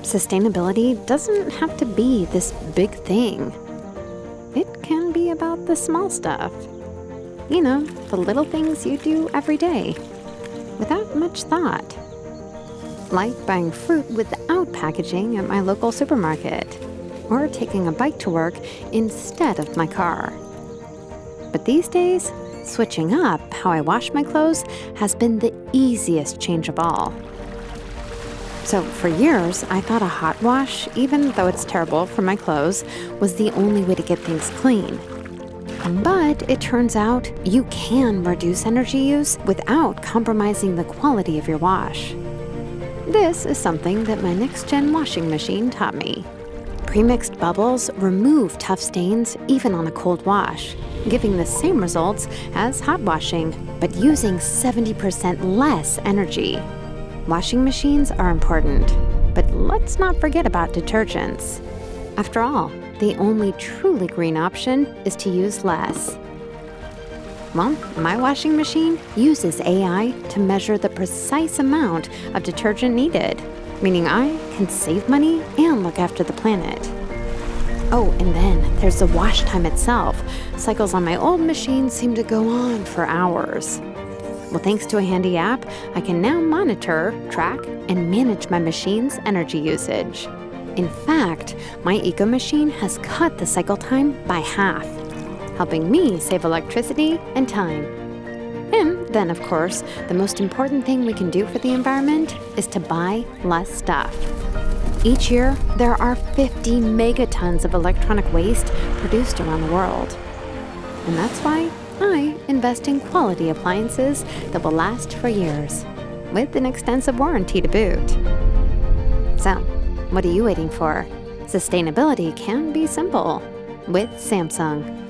Sustainability doesn't have to be this big thing. It can be about the small stuff. You know, the little things you do every day, without much thought. Like buying fruit without packaging at my local supermarket, or taking a bike to work instead of my car. But these days, switching up how I wash my clothes has been the easiest change of all. So for years, I thought a hot wash, even though it's terrible for my clothes, was the only way to get things clean. But it turns out you can reduce energy use without compromising the quality of your wash. This is something that my next-gen washing machine taught me. Pre-mixed bubbles remove tough stains even on a cold wash, giving the same results as hot washing, but using 70% less energy. Washing machines are important, but let's not forget about detergents. After all, the only truly green option is to use less. Well, my washing machine uses AI to measure the precise amount of detergent needed, meaning I can save money and look after the planet. Oh, and then there's the wash time itself. Cycles on my old machine seem to go on for hours. Well, thanks to a handy app, I can now monitor, track, and manage my machine's energy usage. In fact, my Eco Machine has cut the cycle time by half, helping me save electricity and time. And then, of course, the most important thing we can do for the environment is to buy less stuff. Each year, there are 50 megatons of electronic waste produced around the world. And that's why I invest in quality appliances that will last for years, with an extensive warranty to boot. So, what are you waiting for? Sustainability can be simple with Samsung.